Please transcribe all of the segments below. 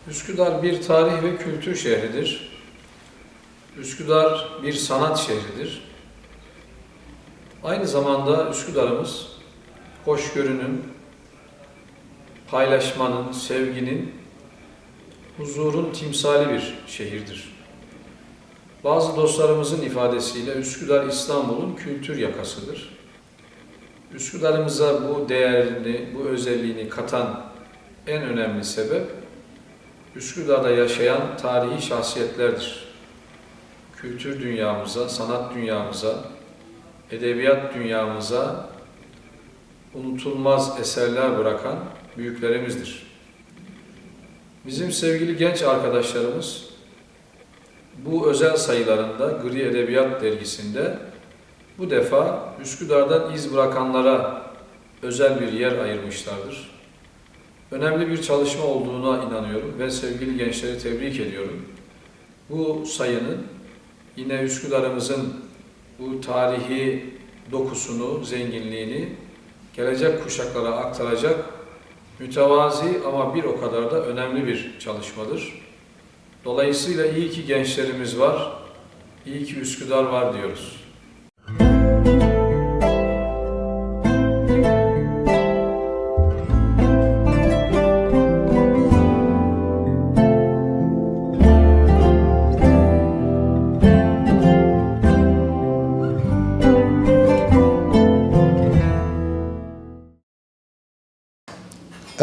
Üsküdar bir tarih ve kültür şehridir. Üsküdar bir sanat şehridir. Aynı zamanda Üsküdar'ımız hoşgörünün, paylaşmanın, sevginin, huzurun timsali bir şehirdir. Bazı dostlarımızın ifadesiyle Üsküdar İstanbul'un kültür yakasıdır. Üsküdar'ımıza bu değerini, bu özelliğini katan en önemli sebep Üsküdar'da yaşayan tarihi şahsiyetlerdir. Kültür dünyamıza, sanat dünyamıza, edebiyat dünyamıza unutulmaz eserler bırakan büyüklerimizdir. Bizim sevgili genç arkadaşlarımız bu özel sayılarında Gri Edebiyat Dergisi'nde bu defa Üsküdar'dan iz bırakanlara özel bir yer ayırmışlardır. Önemli bir çalışma olduğuna inanıyorum ve sevgili gençleri tebrik ediyorum. Bu sayının yine Üsküdar'ımızın bu tarihi dokusunu, zenginliğini gelecek kuşaklara aktaracak mütevazi ama bir o kadar da önemli bir çalışmadır. Dolayısıyla iyi ki gençlerimiz var, iyi ki Üsküdar var diyoruz.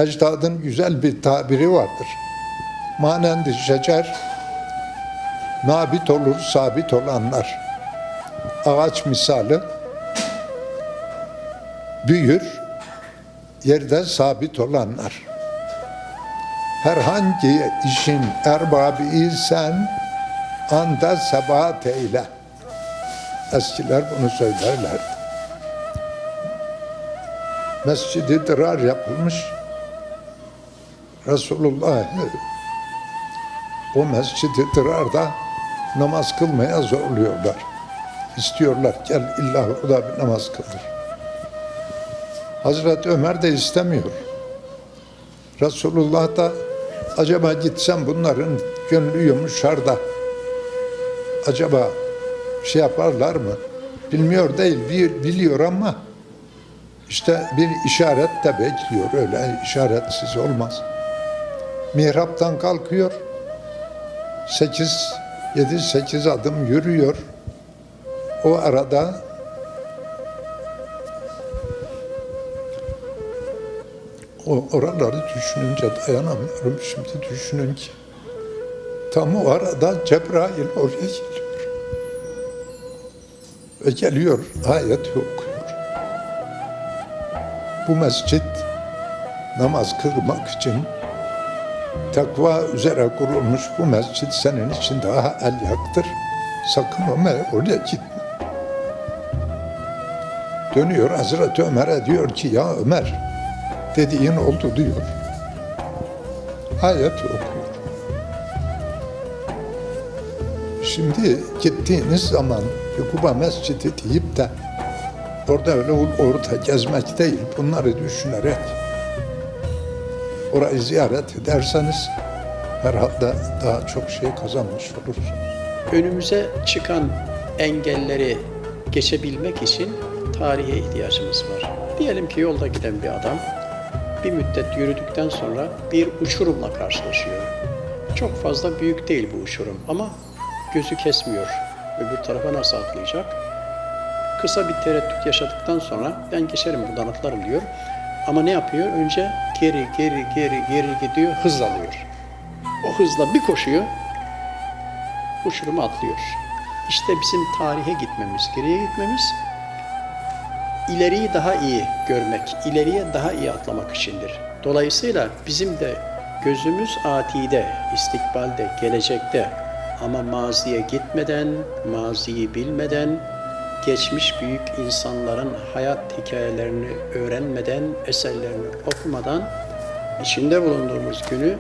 Ecdadın güzel bir tabiri vardır. Manendi şecer, nabit olur sabit olanlar. Ağaç misali büyür, yerde sabit olanlar. Herhangi işin erbabı isen anda sebat eyle. Eskiler bunu söylerlerdi. Mescid-i Dirar yapılmış. Resulullah o Mescid-i Dirar'da namaz kılmaya zorluyorlar. İstiyorlar gel illa orada bir namaz kıldır. Hazreti Ömer de istemiyor. Resulullah da acaba gitsem bunların gönlü yumuşar da acaba şey yaparlar mı? Bilmiyor değil, biliyor ama işte bir işaret de bekliyor. Öyle işaretsiz olmaz. Mihraptan kalkıyor, 7-8 adım yürüyor. O arada oraları düşününce dayanamıyorum. Şimdi düşünün ki tam o arada Cebrail oraya geliyor. Ve geliyor, ayeti okuyor. Bu mescit namaz kılmak için takva üzere kurulmuş, bu mescit senin için daha elyaktır. Sakın oraya gitme. Dönüyor Hazreti Ömer'e diyor ki ya Ömer dediğin oldu diyor. Ayet okuyor. Şimdi gittiğiniz zaman Kuba Mescidi deyip de orada öyle orada gezmek değil, bunları düşünerek orayı ziyaret ederseniz herhalde daha çok şey kazanmış olursunuz. Önümüze çıkan engelleri geçebilmek için tarihe ihtiyacımız var. Diyelim ki yolda giden bir adam bir müddet yürüdükten sonra bir uçurumla karşılaşıyor. Çok fazla büyük değil bu uçurum ama gözü kesmiyor. Öbür tarafa nasıl atlayacak? Kısa bir tereddüt yaşadıktan sonra ben geçerim buradan atlarım diyor. Ama ne yapıyor? Önce geri gidiyor, hız alıyor. O hızla bir koşuyor, uçurumu atlıyor. İşte bizim tarihe gitmemiz, geriye gitmemiz, ileriyi daha iyi görmek, ileriye daha iyi atlamak içindir. Dolayısıyla bizim de gözümüz atide, istikbalde, gelecekte ama maziye gitmeden, maziyi bilmeden, geçmiş büyük insanların hayat hikayelerini öğrenmeden, eserlerini okumadan içinde bulunduğumuz günü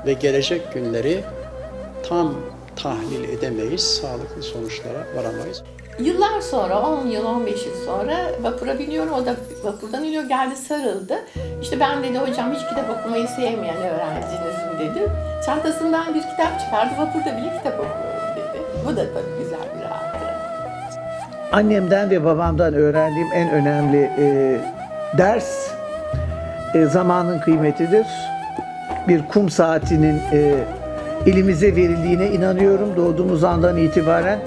ve gelecek günleri tam tahlil edemeyiz, sağlıklı sonuçlara varamayız. Yıllar sonra, 10 yıl, 15 yıl sonra vapura biniyorum. O da Vapurdan iniyor, geldi sarıldı. İşte ben dedi hocam hiç kitap okumayı sevmeyen öğrencinizim dedi. Çantasından bir kitap çıkardı. Vapurda bile kitap okuyorum dedi. Bu da tabii güzel bir hatıra. Annemden ve babamdan öğrendiğim en önemli ders zamanın kıymetidir. Bir kum saatinin elimize verildiğine inanıyorum doğduğumuz andan itibaren.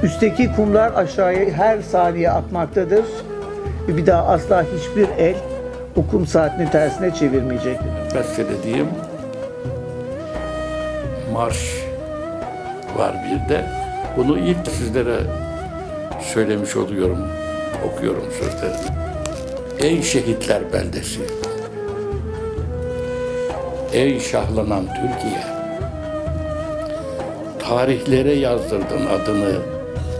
Üstteki kumlar aşağıya her saniye akmaktadır. Ve bir daha asla hiçbir el o kum saatini tersine çevirmeyecektir. Bestelediğim marş var bir de. Bunu ilk sizlere söylemiş oluyorum, okuyorum sözlerini. Ey şehitler beldesi, ey şahlanan Türkiye, tarihlere yazdırdın adını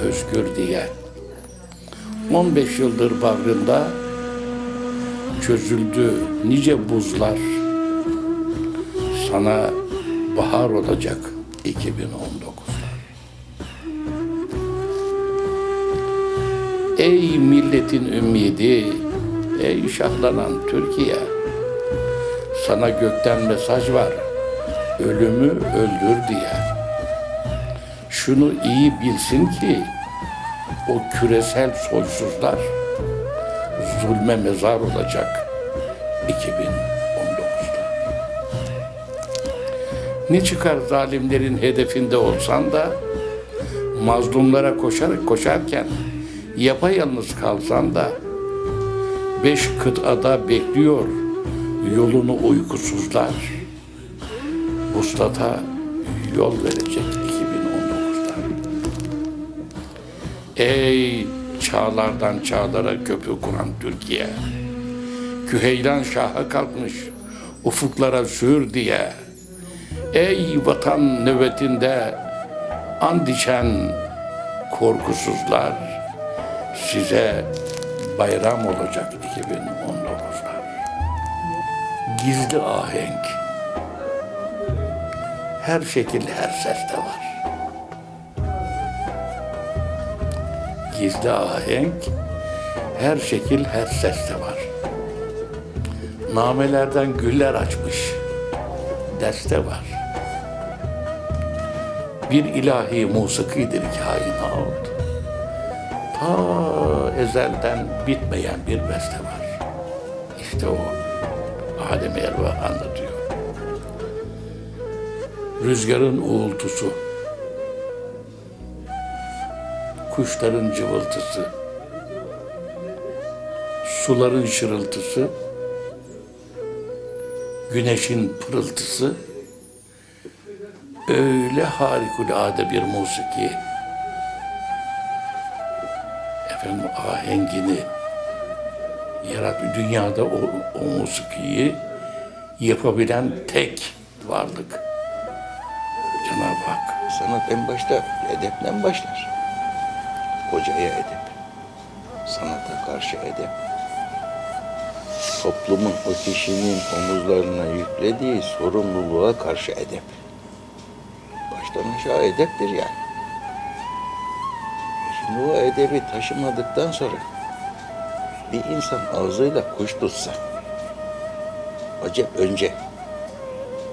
özgür diye. 15 yıldır bağrında çözüldü nice buzlar, sana bahar olacak 2019'da. Ey milletin ümidi, ey şahlanan Türkiye, sana gökten mesaj var, ölümü öldür diye. Şunu iyi bilsin ki, o küresel soysuzlar zulme mezar olacak 2019'da. Ne çıkar zalimlerin hedefinde olsan da, mazlumlara koşarken yapayalnız kalsan da, 5 kıtada bekliyor yolunu uykusuzlar. Vuslata yol verecek 2019'da. Ey çağlardan çağlara köprü kuran Türkiye, Küheylan Şah'a kalkmış ufuklara sür diye. Ey vatan nöbetinde and içen korkusuzlar, size bayram olacak 2019'lar. Gizli ahenk, her şekil her seste var. Gizli ahenk, her şekil her seste var. Namelerden güller açmış, deste var. Bir ilahi musikidir kainat. Ta ezelden bitmeyen bir beste var. İşte o alem-i ervah anlatıyor. Rüzgarın uğultusu, kuşların cıvıltısı, suların şırıltısı, güneşin pırıltısı, öyle harikulade bir musiki, efendim ahengini dünyada o musikiyi yapabilen tek varlık Cenab-ı Hak. Sanat en başta edepten başlar. Hocaya edep, sanata karşı edep. Toplumun o kişinin omuzlarına yüklediği sorumluluğa karşı edep. Baştan aşağı edeptir yani. Şimdi o edebi taşımadıktan sonra bir insan ağzıyla kuş tutsa, acep önce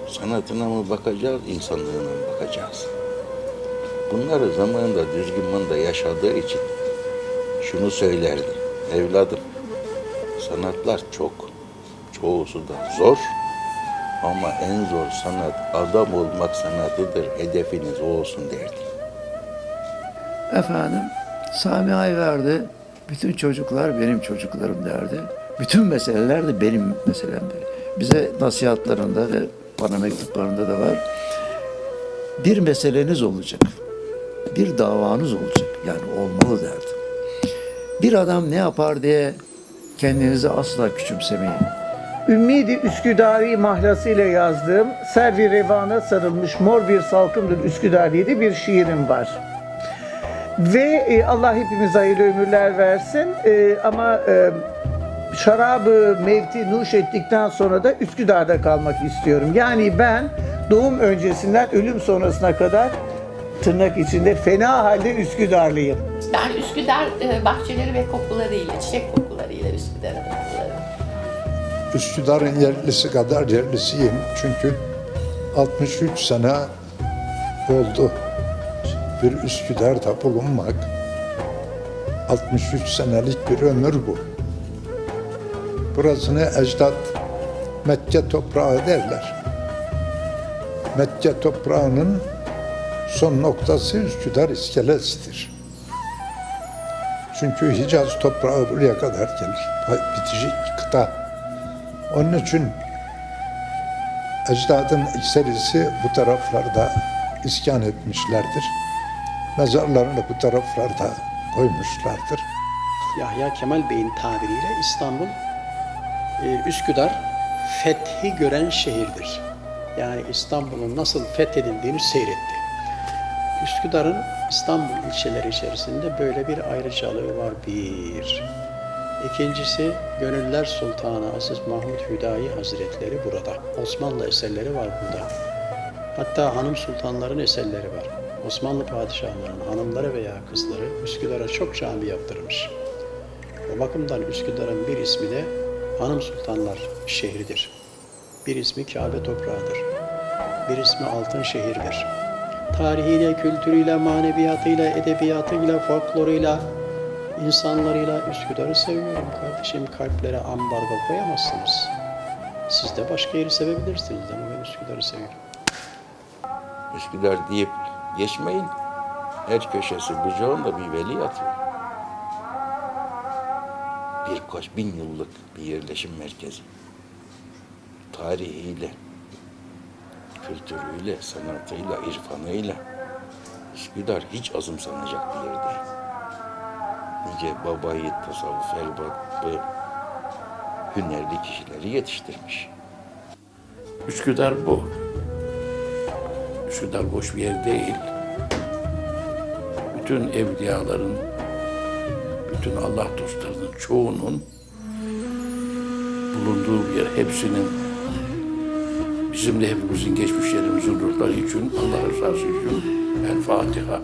sanatına mı bakacağız, insanlığına mı bakacağız? Bunları zamanında düzgün manda yaşadığı için şunu söylerdi. Evladım, sanatlar çok, çoğusu da zor ama en zor sanat adam olmak sanatıdır, hedefiniz o olsun derdi. Efendim, Sami Ayverdi, bütün çocuklar benim çocuklarım derdi. Bütün meseleler de benim meselemdi. Bize nasihatlarında ve bana mektuplarında da var. Bir meseleniz olacak. Bir davanız olacak. Yani olmalı derdi. Bir adam ne yapar diye kendinizi asla küçümsemeyin. Ümmidi Üsküdari mahlasıyla yazdığım Servi Revana sarılmış mor bir salkımdır Üsküdar diye de bir şiirim var. Ve Allah hepimize hayırlı ömürler versin. Ama şarabı mevti nuş ettikten sonra da Üsküdar'da kalmak istiyorum. Yani ben doğum öncesinden ölüm sonrasına kadar tırnak içinde fena halde Üsküdarlıyım. Ben Üsküdar bahçeleri ve kokularıyla, çiçek kokuları anılarıyla Üsküdar anıları. Üsküdar'ın yerlisi kadar yerlisiyim. Çünkü 63 sene oldu bir Üsküdar'da bulunmak. 63 senelik bir ömür bu. Burasını ecdat Mekke toprağı derler. Mekke toprağının son noktası Üsküdar iskelesidir. Çünkü Hicaz toprağı buraya kadar gelir. Bitişik kıta. Onun için ecdadın ekserisi bu taraflarda iskan etmişlerdir. Mezarlarını bu taraflarda koymuşlardır. Yahya Kemal Bey'in tabiriyle İstanbul, Üsküdar fethi gören şehirdir. Yani İstanbul'un nasıl fethedildiğini seyretti. Üsküdar'ın İstanbul ilçeleri içerisinde böyle bir ayrıcalığı var bir. İkincisi, Gönüller Sultanı Aziz Mahmud Hüdayi Hazretleri burada. Osmanlı eserleri var burada. Hatta hanım sultanların eserleri var. Osmanlı padişahlarının hanımları veya kızları Üsküdar'a çok cami yaptırmış. O bakımdan Üsküdar'ın bir ismi de Hanım Sultanlar şehridir. Bir ismi Kabe toprağıdır. Bir ismi Altın Şehir'dir. Tarihiyle, kültürüyle, maneviyatıyla, edebiyatıyla, folkloruyla, insanlarıyla Üsküdar'ı seviyorum kardeşim. Kalplere ambargo koyamazsınız. Siz de başka yeri sevebilirsiniz ama ben Üsküdar'ı seviyorum. Üsküdar deyip geçmeyin. Her köşesi bucağında bir veli yatıyor. Birkaç bin yıllık bir yerleşim merkezi. Tarihiyle, kültürüyle, sanatıyla, irfanıyla Üsküdar hiç azımsanacak bir yer değil. Nice baba yiğit, tasavvuf erbabı, hünerli kişileri yetiştirmiş. Üsküdar bu. Üsküdar boş bir yer değil. Bütün evliyaların, bütün Allah dostlarının çoğunun bulunduğu bir yer. Hepsinin, bizim de hepimizin geçmişlerimizin ruhları için, Allah rızası için El Fatiha.